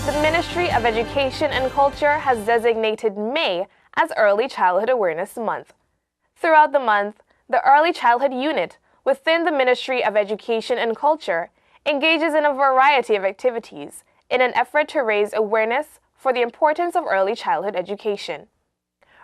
The Ministry of Education and Culture has designated May as Early Childhood Awareness Month. Throughout the month, the Early Childhood Unit within the Ministry of Education and Culture engages in a variety of activities in an effort to raise awareness for the importance of early childhood education.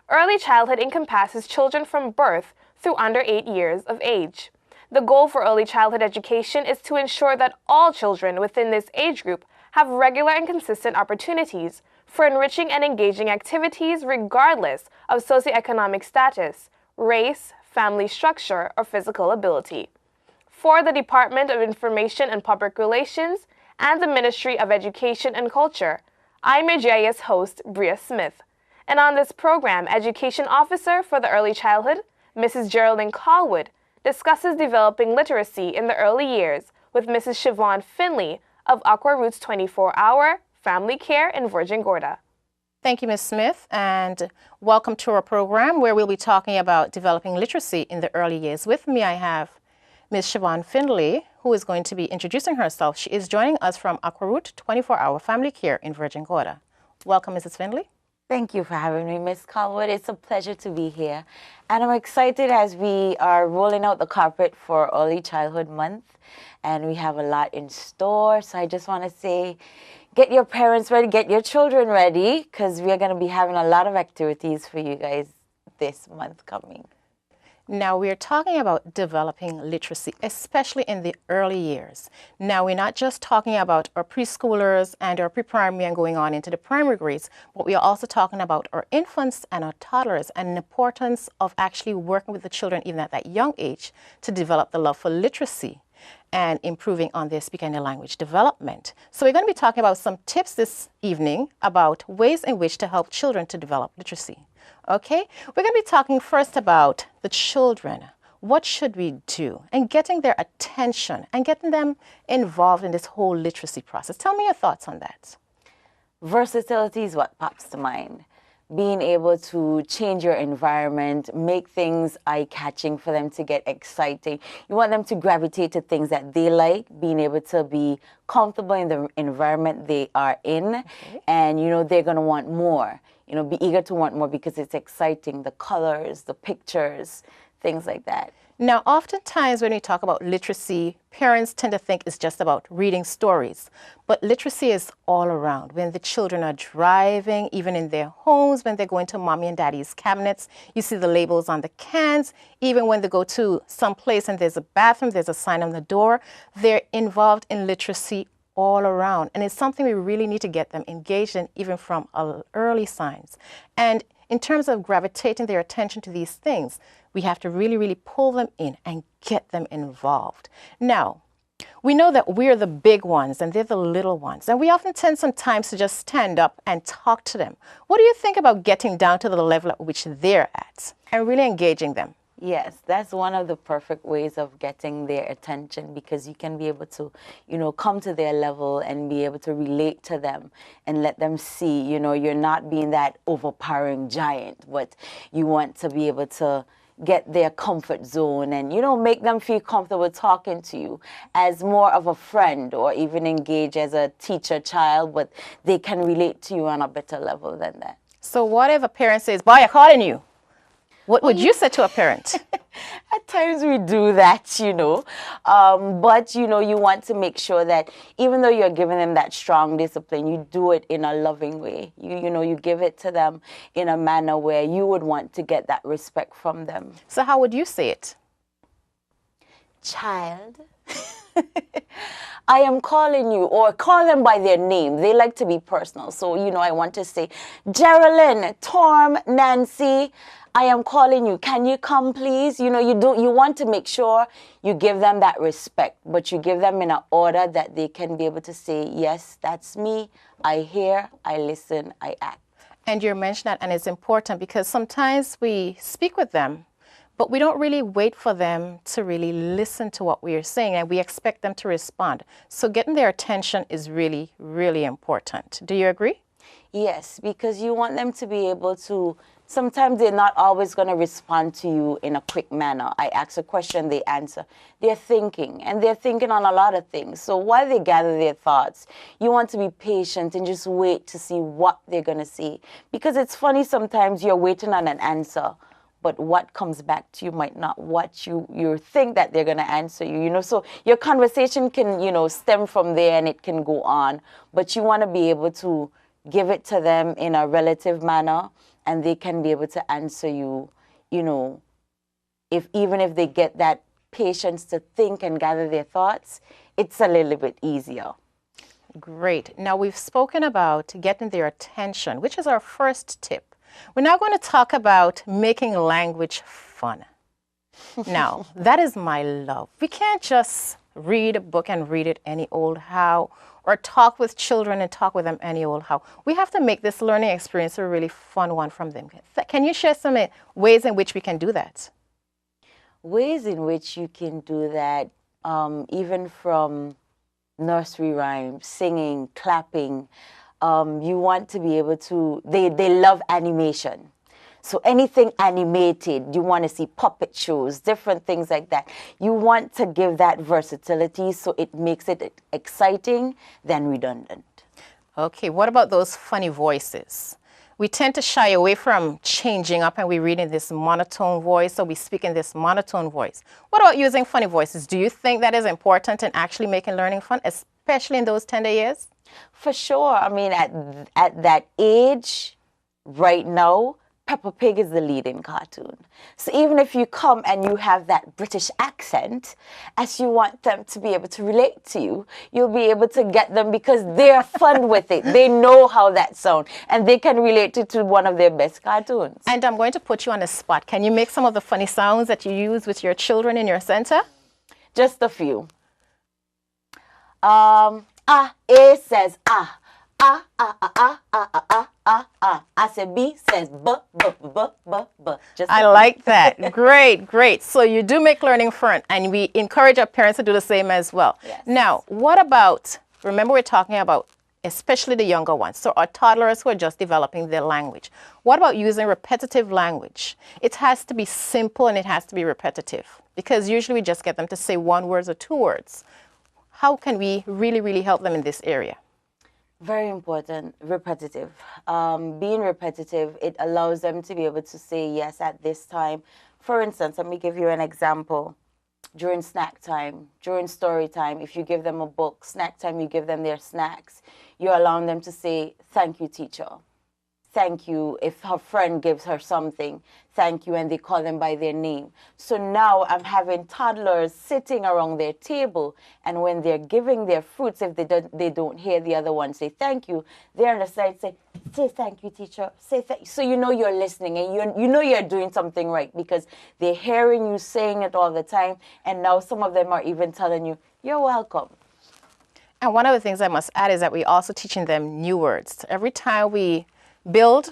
Early childhood encompasses children from birth through under 8 years of age. The goal for early childhood education is to ensure that all children within this age group have regular and consistent opportunities for enriching and engaging activities regardless of socioeconomic status, race, family structure, or physical ability. For the Department of Information and Public Relations and the Ministry of Education and Culture, I'm your GIS host, Bria Smith. And on this program, Education Officer for the Early Childhood, Mrs. Geraldine Callwood, discusses developing literacy in the early years with Mrs. Siobhan Finley of Aqua Roots 24-Hour Family Care in Virgin Gorda. Thank you, Ms. Smith, and welcome to our program where we'll be talking about developing literacy in the early years. With me, I have Ms. Siobhan Finley, who is going to be introducing herself. She is joining us from Aqua Roots 24-Hour Family Care in Virgin Gorda. Welcome, Mrs. Finley. Thank you for having me, Ms. Callwood. It's a pleasure to be here. And I'm excited as we are rolling out the carpet for Early Childhood Month. And we have a lot in store. So I just want to say, get your parents ready, get your children ready, because we are going to be having a lot of activities for you guys this month coming. Now, we're talking about developing literacy, especially in the early years. Now, we're not just talking about our preschoolers and our pre-primary and going on into the primary grades, but we are also talking about our infants and our toddlers and the importance of actually working with the children even at that young age to develop the love for literacy and improving on their speaking and their language development. So we're going to be talking about some tips this evening about ways in which to help children to develop literacy. Okay, we're going to be talking first about the children. What should we do? And getting their attention and getting them involved in this whole literacy process. Tell me your thoughts on that. Versatility is what pops to mind. Being able to change your environment, make things eye-catching for them to get exciting. You want them to gravitate to things that they like, being able to be comfortable in the environment they are in, okay. And they're going to want more. Be eager to want more because it's exciting, the colors, the pictures, things like that. Now, oftentimes when we talk about literacy, parents tend to think it's just about reading stories. But literacy is all around. When the children are driving, even in their homes, when they're going to mommy and daddy's cabinets, you see the labels on the cans. Even when they go to some place and there's a bathroom, there's a sign on the door. They're involved in literacy all around. And it's something we really need to get them engaged in, even from early signs. And in terms of gravitating their attention to these things, we have to really, really pull them in and get them involved. Now, we know that we're the big ones and they're the little ones. And we often tend sometimes to just stand up and talk to them. What do you think about getting down to the level at which they're at and really engaging them? Yes, that's one of the perfect ways of getting their attention, because you can be able to, come to their level and be able to relate to them and let them see, you're not being that overpowering giant, but you want to be able to get their comfort zone and, make them feel comfortable talking to you as more of a friend, or even engage as a teacher-child, but they can relate to you on a better level than that. So what if a parent says, boy, I'm calling you? What would you say to a parent? At times we do that, but, you want to make sure that even though you're giving them that strong discipline, you do it in a loving way. You give it to them in a manner where you would want to get that respect from them. So how would you say it? Child, I am calling you, or call them by their name. They like to be personal. So, I want to say, Geraldine, Torm, Nancy, I am calling you. Can you come, please? You want to make sure you give them that respect, but you give them in an order that they can be able to say, yes, that's me. I hear, I listen, I act. And you mentioned that, and it's important because sometimes we speak with them, but we don't really wait for them to really listen to what we are saying, and we expect them to respond. So getting their attention is really, really important. Do you agree? Yes, because you want them to be able to sometimes they're not always going to respond to you in a quick manner. I ask a question, they answer. They're thinking, and they're thinking on a lot of things. So while they gather their thoughts, you want to be patient and just wait to see what they're going to say. Because it's funny, sometimes you're waiting on an answer, but what comes back to you might not what you think that they're going to answer you, you know. So your conversation can, you know, stem from there and it can go on. But you want to be able to give it to them in a relative manner, and they can be able to answer you, you know, even if they get that patience to think and gather their thoughts, it's a little bit easier. Great. Now we've spoken about getting their attention, which is our first tip. We're now going to talk about making language fun. Now, that is my love. We can't just read a book and read it any old how, or talk with children and talk with them any old how. We have to make this learning experience a really fun one from them. Can you share some ways in which we can do that? Ways in which you can do that, even from nursery rhymes, singing, clapping. You want to be able to, they love animation. So anything animated, you want to see puppet shows, different things like that. You want to give that versatility so it makes it exciting than redundant. Okay, what about those funny voices? We tend to shy away from changing up and we read in this monotone voice, or we speak in this monotone voice. What about using funny voices? Do you think that is important in actually making learning fun, especially in those tender years? For sure. I mean, at that age, right now, Peppa Pig is the leading cartoon. So even if you come and you have that British accent, as you want them to be able to relate to you, you'll be able to get them because they're fun with it. They know how that sounds, and they can relate it to one of their best cartoons. And I'm going to put you on the spot. Can you make some of the funny sounds that you use with your children in your center? Just a few. A says ah. Ah, ah, ah, ah, ah, ah, ah, ah, ah. I said B says b, b, b, b, b. I like that. Great, great. So you do make learning fun, and we encourage our parents to do the same as well. Yes. Now, what about, remember we're talking about especially the younger ones, so our toddlers who are just developing their language. What about using repetitive language? It has to be simple and it has to be repetitive, because usually we just get them to say one word or two words. How can we really, really help them in this area? Very important, repetitive. Being repetitive, it allows them to be able to say yes at this time. For instance, let me give you an example. During snack time, during story time, if you give them a book, snack time, you give them their snacks, you're allowing them to say, thank you, teacher. Thank you. If her friend gives her something, thank you, and they call them by their name. So now I'm having toddlers sitting around their table, and when they're giving their fruits, if they don't hear the other one say thank you, they're on the side say thank you, teacher. Say thank you. So you know you're listening, and you know you're doing something right because they're hearing you saying it all the time, and now some of them are even telling you, you're welcome. And one of the things I must add is that we're also teaching them new words. Every time we build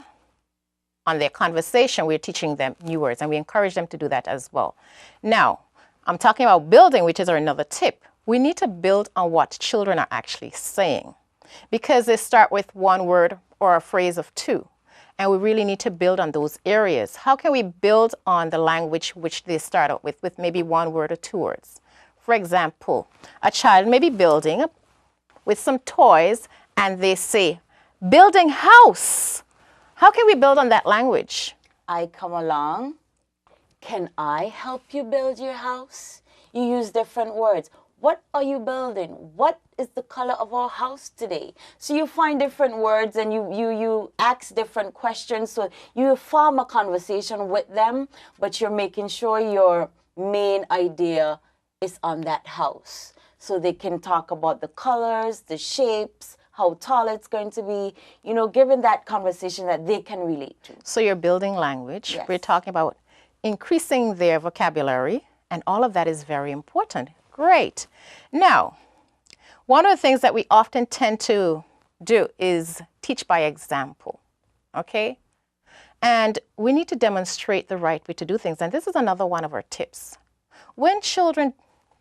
on their conversation, we're teaching them new words, and we encourage them to do that as well. Now, I'm talking about building, which is another tip. We need to build on what children are actually saying, because they start with one word or a phrase of two, and we really need to build on those areas. How can we build on the language which they start out with maybe one word or two words? For example, a child may be building with some toys, and they say, building house. How can we build on that language? I come along. Can I help you build your house? You use different words. What are you building? What is the color of our house today? So you find different words and you ask different questions. So you form a conversation with them, but you're making sure your main idea is on that house. So they can talk about the colors, the shapes, how tall it's going to be, you know, given that conversation that they can relate to. So you're building language. Yes. We're talking about increasing their vocabulary, and all of that is very important. Great. Now, one of the things that we often tend to do is teach by example, okay? And we need to demonstrate the right way to do things, and this is another one of our tips. When children,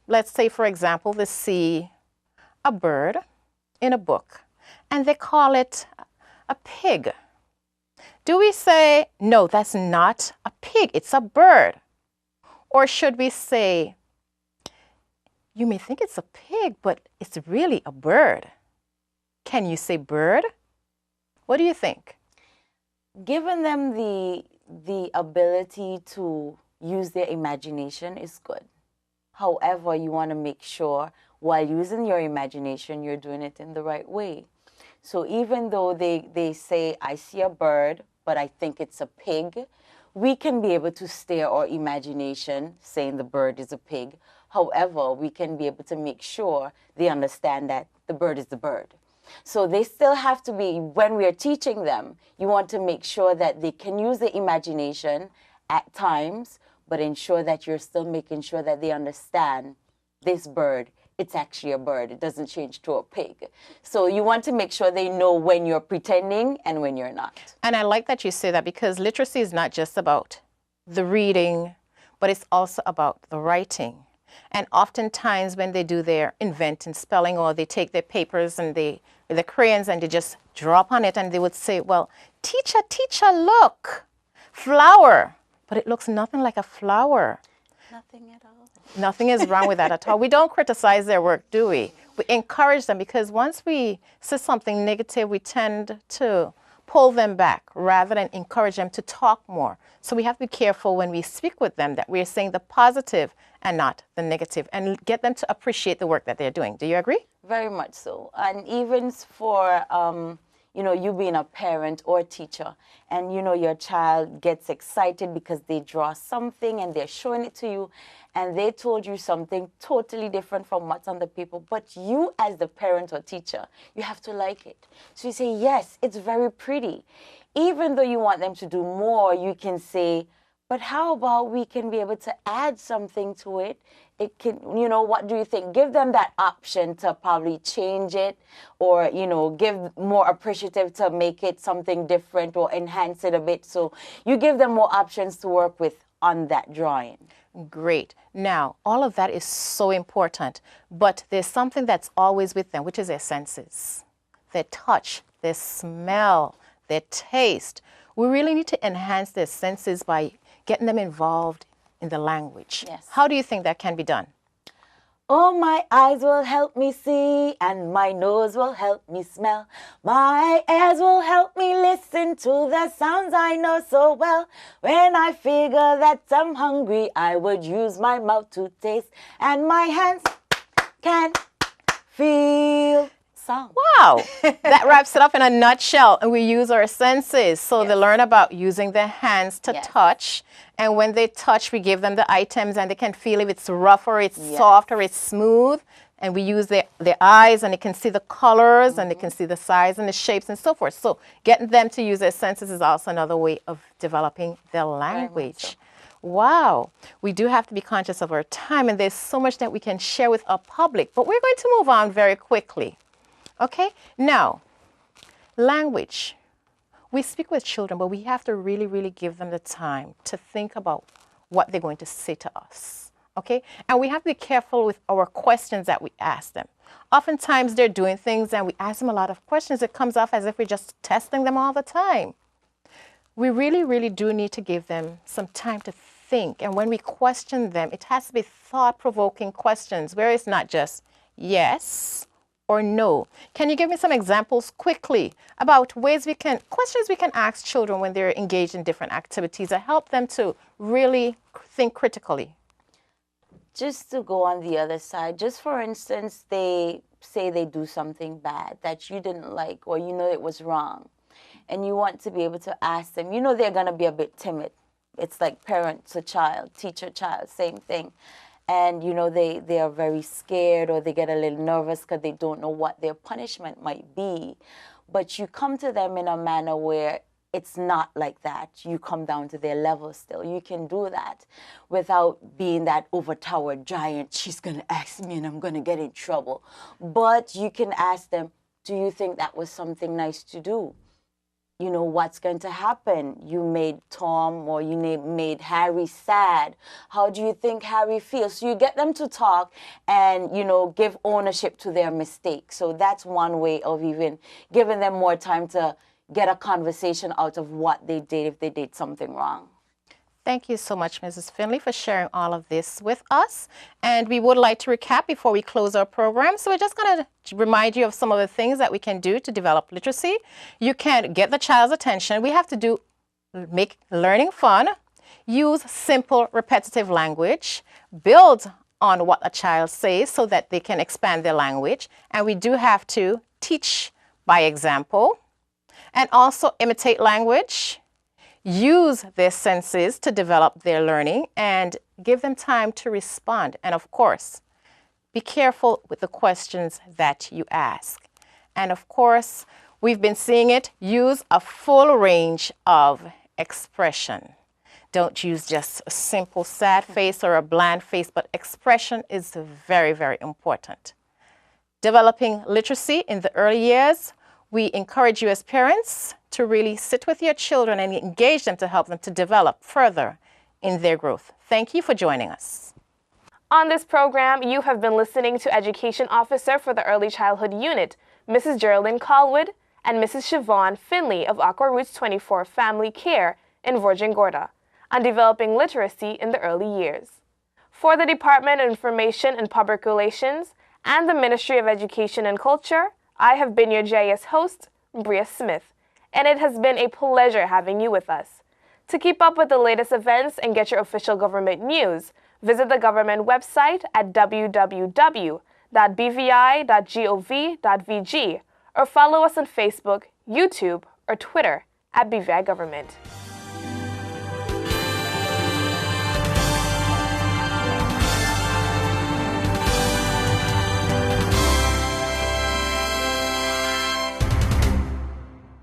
let's say, for example, they see a bird in a book, and they call it a pig. Do we say, no, that's not a pig, it's a bird? Or should we say, you may think it's a pig, but it's really a bird? Can you say bird? What do you think? Giving them the ability to use their imagination is good. However, you want to make sure while using your imagination, you're doing it in the right way. So even though they say, I see a bird, but I think it's a pig, we can be able to steer our imagination saying the bird is a pig. However, we can be able to make sure they understand that the bird is the bird. So they still have to be, when we are teaching them, you want to make sure that they can use their imagination at times, but ensure that you're still making sure that they understand this bird, it's actually a bird. It doesn't change to a pig. So you want to make sure they know when you're pretending and when you're not. And I like that you say that, because literacy is not just about the reading, but it's also about the writing. And oftentimes when they do their inventing spelling, or they take their papers and the crayons and they just draw upon it, and they would say, well, teacher, teacher, look, flower. But it looks nothing like a flower. Nothing at all. Nothing is wrong with that at all. We don't criticize their work, do we? We encourage them, because once we say something negative, we tend to pull them back rather than encourage them to talk more. So we have to be careful when we speak with them that we're saying the positive and not the negative, and get them to appreciate the work that they're doing. Do you agree? Very much so. And even for, you being a parent or teacher, and, your child gets excited because they draw something and they're showing it to you, and they told you something totally different from what's on the paper, but you as the parent or teacher, you have to like it. So you say, yes, it's very pretty. Even though you want them to do more, you can say, but how about we can be able to add something to it? It can, what do you think? Give them that option to probably change it, or, give more appreciative to make it something different or enhance it a bit. So you give them more options to work with on that drawing. Great. Now, all of that is so important, but there's something that's always with them, which is their senses, their touch, their smell, their taste. We really need to enhance their senses by getting them involved in the language. Yes. How do you think that can be done? Oh, my eyes will help me see, and my nose will help me smell. My ears will help me listen to the sounds I know so well. When I figure that I'm hungry, I would use my mouth to taste, and my hands can feel sound. Wow, that wraps it up in a nutshell. And we use our senses. So Yes. they learn about using their hands to Yes. touch. And when they touch, we give them the items, and they can feel if it's rough or it's Yes. soft or it's smooth. And we use their eyes, and they can see the colors, and they can see the size and the shapes and so forth. So getting them to use their senses is also another way of developing their language. Wow, we do have to be conscious of our time, and there's so much that we can share with our public, but we're going to move on very quickly. Okay, now, language. We speak with children, but we have to really, really give them the time to think about what they're going to say to us. Okay, and we have to be careful with our questions that we ask them. Oftentimes they're doing things and we ask them a lot of questions. It comes off as if we're just testing them all the time. We really, really do need to give them some time to think. And when we question them, it has to be thought-provoking questions where it's not just yes or no. Can you give me some examples quickly about questions we can ask children when they're engaged in different activities that help them to really think critically? Just to go on the other side, just for instance, they say they do something bad that you didn't like, or it was wrong, and you want to be able to ask them. They're going to be a bit timid. It's like parent to child, teacher child, same thing. And they are very scared, or they get a little nervous because they don't know what their punishment might be. But you come to them in a manner where it's not like that. You come down to their level still. You can do that without being that overtowered giant. She's going to ask me and I'm going to get in trouble. But you can ask them, do you think that was something nice to do? What's going to happen? You made Tom or you made Harry sad. How do you think Harry feels? So you get them to talk and, give ownership to their mistakes. So that's one way of even giving them more time to, get a conversation out of what they did if they did something wrong. Thank you so much, Mrs. Finley, for sharing all of this with us. And we would like to recap before we close our program. So we're just going to remind you of some of the things that we can do to develop literacy. You can get the child's attention. We have to make learning fun, use simple, repetitive language, build on what a child says so that they can expand their language. And we do have to teach by example and also imitate language. Use their senses to develop their learning and give them time to respond. And of course, be careful with the questions that you ask. And of course, we've been seeing it, use a full range of expression. Don't use just a simple sad face or a bland face, but expression is very, very important. Developing literacy in the early years, we encourage you as parents to really sit with your children and engage them to help them to develop further in their growth. Thank you for joining us. On this program, you have been listening to Education Officer for the Early Childhood Unit, Mrs. Geraldine Colwood, and Mrs. Siobhan Finley of Aqua Roots 24 Family Care in Virgin Gorda on developing literacy in the early years. For the Department of Information and Public Relations and the Ministry of Education and Culture, I have been your JS host, Bria Smith, and it has been a pleasure having you with us. To keep up with the latest events and get your official government news, visit the government website at www.bvi.gov.vg or follow us on Facebook, YouTube, or Twitter at BVI Government.